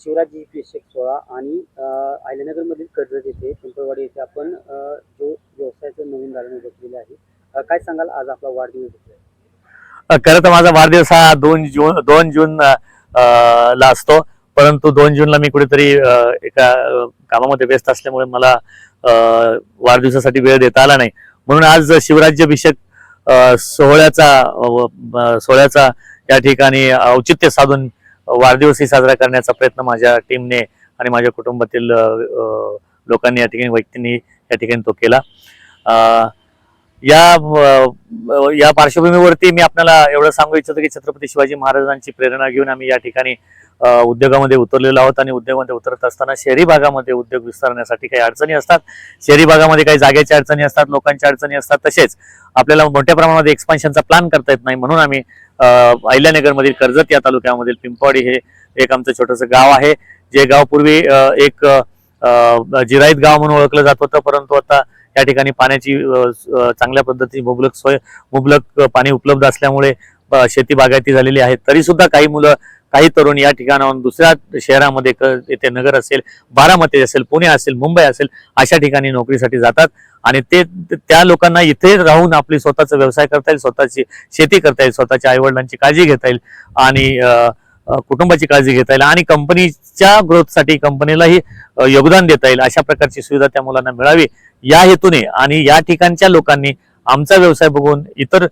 शिवराज्याभिषेक सोहळा आणि अहिल्यानगरमधील कर्जत येथे पिंपळवाडी येथे आपण जो व्यवसायाचं नवीन दालन बसलेलं आहे. काय सांगाल, आज आपला वाढदिवस आहे. खरं तर माझा वाढदिवस हा 2 जून ला असतो, परंतु 2 जूनला मी कुठेतरी एका कामामध्ये व्यस्त असल्यामुळे मला वाढदिवसासाठी वेळ देता आला नाही. म्हणून आज शिवराज्याभिषेक सोहळ्याचा या ठिकाणी औचित्य साधून वाढदिवसही साजरा करण्याचा प्रयत्न माझ्या टीमने आणि माझ्या कुटुंबातील लोकांनी व्यक्तींनी या ठिकाणी तो केला. या पार्श्वभूमीवरती मी आपल्याला एवढं सांगू इच्छितो की छत्रपती शिवाजी महाराजांची प्रेरणा घेऊन आम्ही या ठिकाणी उद्योगामध्ये उतरलेलो आहोत. आणि उद्योगामध्ये उतरत असताना शहरी भागामध्ये उद्योग विस्तारण्यासाठी काही अडचणी असतात. शहरी भागामध्ये काही जागेच्या अडचणी असतात, लोकांच्या अडचणी असतात. तसेच आपल्याला मोठ्या प्रमाणामध्ये एक्सपान्शनचा प्लॅन करता येत नाही. म्हणून आम्ही अहिल्यानगरमधील कर्जत या तालुक्यामधील पिंपवाडी हे एक आमचं छोटंसं गाव आहे, जे गाव पूर्वी एक जिराईत गाव म्हणून ओळखलं जात होतं, परंतु आता या ठिकाणी पाण्याची चांगल्या पद्धतीने मुबलक पाणी उपलब्ध असल्यामुळे शेती बागायती झालेली आहे. तरी सुद्धा काही तरुण या ठिकाणाहून दुसऱ्या शहरामध्ये येथे नगर असेल, बारामती असेल, पुणे असेल, मुंबई असेल अशा ठिकाणी नोकरीसाठी जातात. आणि त्या लोकांना इथे राहून आपली स्वतःचा व्यवसाय करता येईल, स्वतःची शेती करता येईल, स्वतःच्या आईवडिलांची काळजी घेता येईल आणि कुटुंबाची काळजी घेता येईल आणि कंपनीच्या ग्रोथसाठी कंपनीलाही योगदान देता येईल अशा प्रकारची सुविधा त्या मुलांना मिळावी या हेतूने आणि या ठिकाणच्या लोकांनी आमचा व्यवसाय बघून इतर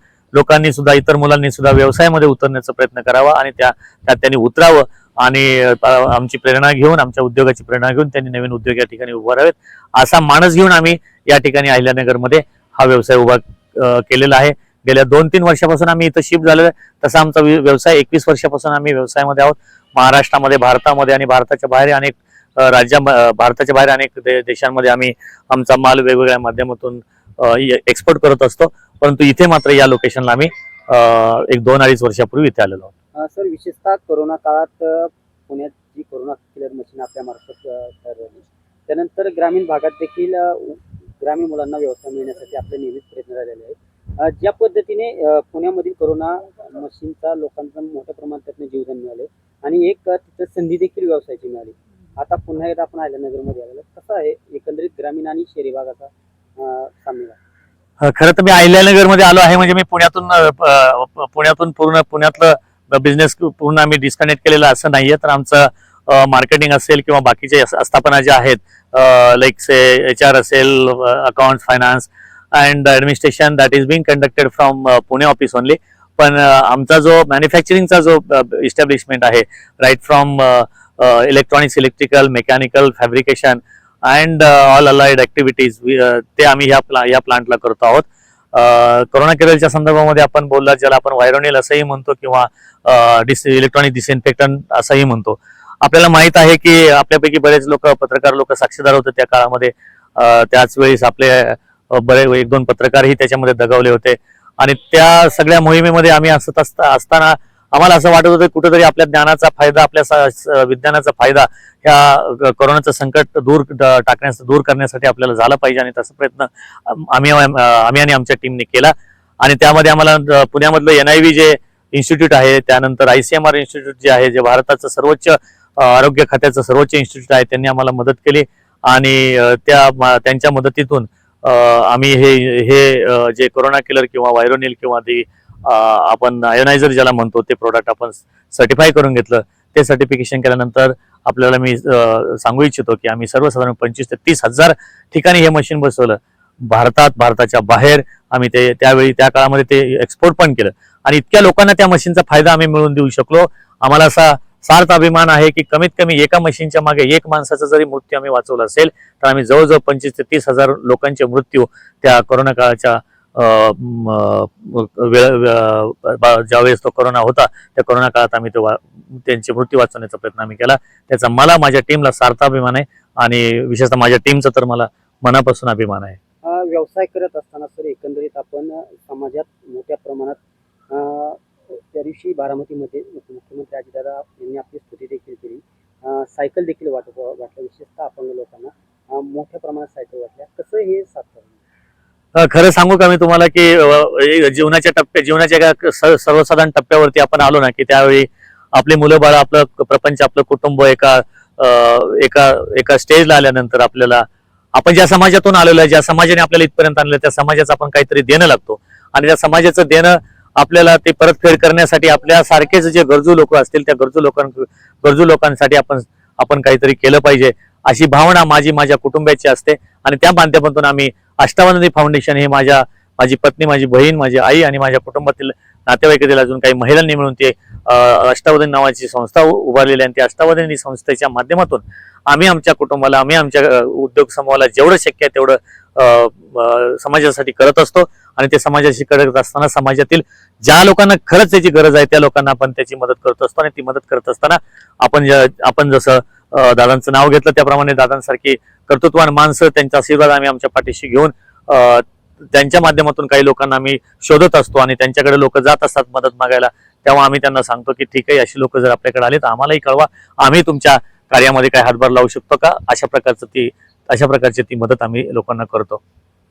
मुलांनी सुद्धा व्यवसायामध्ये उतरण्याचा प्रयत्न करावा आणि त्यात त्यांनी उतरावं आणि आमची प्रेरणा घेऊन, आमच्या उद्योगाची प्रेरणा घेऊन त्यांनी नवीन उद्योग या ठिकाणी उभारावेत असा मानस घेऊन आम्ही या ठिकाणी अहिल्यानगरमध्ये हा व्यवसाय उभा केलेला आहे. गेल्या 2-3 वर्षापासून आम्ही इथं शिफ्ट झालेलो आहे. तसा आमचा व्यवसाय 21 वर्षापासून आम्ही व्यवसायामध्ये आहोत. महाराष्ट्रामध्ये, भारतामध्ये आणि भारताच्या बाहेर अनेक देशांमध्ये आम्ही आमचा माल वेगवेगळ्या माध्यमातून एक्सपोर्ट करत असतो. परंतु इथे मात्र या लोकेशनला आम्ही 1-2-2.5 वर्षापूर्वी इथे आलेलो आहोत. सर, विशेषतः कोरोना काळात पुण्यात जी कोरोना किलर मशीन आपल्या मार्फत तयार झाली, त्यानंतर ग्रामीण भागात देखील ग्रामीण मुलांना व्यवसाय मिळण्यासाठी आपले नियमित प्रयत्न झालेले आहेत. ज्या पद्धतीने पुण्यामधील कोरोना मशीनचा लोकांचा मोठ्या प्रमाणात त्यातनं जीवदान मिळाले आणि एक तिथं संधी देखील व्यवसायाची मिळाली. आता पुन्हा एकदा आपण अहिल्यानगरमध्ये आलेलो, कसं आहे एकंदरीत ग्रामीण आणि शहरी भागाचा साम्य? खरं तर मी अहिल्यानगरमध्ये आलो आहे म्हणजे मी पुण्यातून पुण्यातलं बिझनेस पूर्ण आम्ही डिस्कनेक्ट केलेलं असं नाहीये. तर आमचं मार्केटिंग असेल किंवा बाकीचे आस्थापना ज्या आहेत, लाईक से HR असेल, account, finance and administration, that is being conducted from Pune office only. पण आमचा जो मॅन्युफॅक्चरिंगचा जो इस्टॅब्लिशमेंट आहे, right from electronics, electrical, mechanical, fabrication and all allied activities, ते आम्ही या प्लांटला करतो आहोत. कोरोना केरलच्या संदर्भामध्ये आपण बोलला, ज्याला आपण व्हायरोनिल असंही म्हणतो किंवा इलेक्ट्रॉनिक डिसइन्फेक्टंट असंही म्हणतो. आपल्याला माहित आहे की आपल्यापैकी बरेच पत्रकार लोक साक्षीदार होते त्या काळामध्ये. त्याच वेळेस आपले बरे 1-2 पत्रकारही त्याच्यामध्ये दगावले होते आणि त्या सगळ्या मोहिमेमध्ये आम्ही असताना आम्हाला असं वाटत होतं कुठेतरी आपल्या ज्ञानाचा फायदा, आपल्या विज्ञानाचा फायदा ह्या कोरोनाचं संकट दूर करण्यासाठी आपल्याला झाला पाहिजे. आणि तसा प्रयत्न आम्ही आणि आमच्या टीमने केला. आणि त्यामध्ये आम्हाला पुण्यामधलं NIV जे इन्स्टिट्यूट आहे, त्यानंतर ICMR इन्स्टिट्यूट जे आहे, जे भारताचं सर्वोच्च आरोग्य खात्याचं सर्वोच्च इन्स्टिट्यूट आहे, त्यांनी आम्हाला मदत केली आणि त्यांच्या मदतीतून आम्ही हे जे कोरोना किलर किंवा व्हायरोनिल किंवा आपण आयोनायझर ज्याला म्हणतो ते प्रोडक्ट आपण सर्टिफाय करून घेतलं. ते सर्टिफिकेशन केल्यानंतर आपल्याला मी सांगू इच्छितो की आम्ही सर्वसाधारण 25,000 ते 30,000 ठिकाणी हे मशीन बसवलं. भारताच्या बाहेर आम्ही त्या काळामध्ये ते एक्सपोर्ट पण केलं आणि इतक्या लोकांना त्या मशीनचा फायदा आम्ही मिळवून देऊ शकलो. आम्हाला असा सार्थ अभिमान आहे की कमीत कमी एका मशीनच्या मागे एक माणसाचा जरी मृत्यू आम्ही वाचवला असेल तर आम्ही जवळजवळ 25,000 ते 30,000 लोकांचे मृत्यू त्या कोरोना काळाच्या ज्यावेळेस तो कोरोना होता त्या कोरोना काळात आम्ही त्यांचे मृत्यू वाचवण्याचा प्रयत्न आम्ही केला. त्याचा मला, माझ्या टीमला सार्थ अभिमान आहे आणि विशेषतः माझ्या टीमचा तर मला मनापासून अभिमान आहे. व्यवसाय करत असताना सर, एकंदरीत आपण समाजात मोठ्या प्रमाणात त्या दिवशी बारामतीमध्ये मुख्यमंत्री अजितदादा यांनी आपली स्तुती देखील केली. सायकल देखील वाटलं, विशेषतः अपंग लोकांना मोठ्या प्रमाणात सायकल वाटल्या. कसं हे साध्य? खरं सांगू का मी तुम्हाला की जीवनाच्या एका सर्वसाधारण टप्प्यावरती आपण आलो ना की त्यावेळी आपले मुलं बाळ, आपलं प्रपंच, आपलं कुटुंब एका एका एका स्टेजला आल्यानंतर आपल्याला आपण ज्या समाजातून आलेलो आहे, ज्या समाजाने आपल्याला इथपर्यंत आणलं, त्या समाजाचं आपण काहीतरी देणं लागतो आणि त्या समाजाचं देणं आपल्याला ते परतफेड करण्यासाठी आपल्या सारखेच जे गरजू लोक असतील त्या गरजू लोकांसाठी आपण काहीतरी केलं पाहिजे अशी भावना माझ्या कुटुंबाची असते आणि त्या माध्यमातून आम्ही अष्टावधी फाउंडेशन हे माझी पत्नी, माझी बहीण, माझी आई आणि माझ्या कुटुंबातील नातेवाईकातील अजून काही महिलांनी मिळून ते अष्टावधी नावाची संस्था उभारलेली आहे. आणि त्या अष्टावधी संस्थेच्या माध्यमातून आम्ही आमच्या कुटुंबाला, आम्ही आमच्या उद्योग समूहाला जेवढं शक्य आहे तेवढं समाजासाठी करत असतो आणि ते समाजाशी करत असताना समाजातील ज्या लोकांना खरंच त्याची गरज आहे त्या लोकांना आपण त्याची मदत करत असतो आणि ती मदत करत असताना आपण जसं दादांचं नाव घेतलं त्याप्रमाणे दादांसारखी कर्तृत्वान माणसं, त्यांचा आशीर्वाद आम्ही आमच्या पाठीशी घेऊन त्यांच्या माध्यमातून काही लोकांना आम्ही शोधत असतो आणि त्यांच्याकडे लोक जात असतात मदत मागायला, तेव्हा आम्ही त्यांना सांगतो की ठीक आहे, अशी लोक जर आपल्याकडे आले तर आम्हालाही कळवा, आम्ही तुमच्या कार्यामध्ये काय हातभार लावू शकतो का, अशा प्रकारची ती मदत आम्ही लोकांना करतो.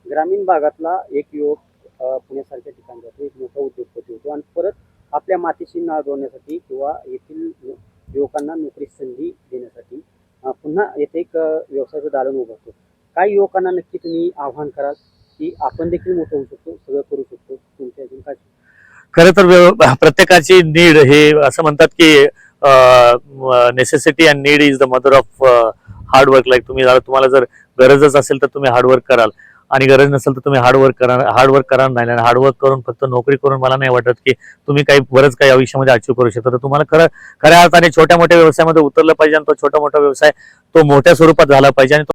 ग्रामीण भागातला एक युवक पुण्यासारख्या ठिकाणी जातो, एक मोठा उद्योगपती होतो आणि परत आपल्या मातीशी नाळ जोडण्यासाठी किंवा येथील युवकांना नोकरी संधी देण्यासाठी पुन्हा येथे एक व्यवसायाचं दालन उभारतो. काही युवकांना नक्की तुम्ही आव्हान कराल की आपण देखील मोठं होऊ शकतो, सगळं करू शकतो, तुमच्या अजून काय? खरं तर प्रत्येकाची नीड हे असं म्हणतात की necessity and need is the mother of hard work. Like तुम्हाला जर गरजच असेल तर तुम्ही हार्डवर्क कराल आणि गरज नसेल तर तुम्ही हार्डवर्क करा नाही. आणि हार्डवर्क करून फक्त नोकरी करून मला नाही वाटत की तुम्ही बरंच काही आयुष्यामध्ये अचीव्ह करू शकता. तर तुम्हाला खऱ्या अर्थाने छोट्या मोठ्या व्यवसायामध्ये उतरलं पाहिजे आणि तो छोटा मोठा व्यवसाय तो मोठ्या स्वरूपात झाला पाहिजे आणि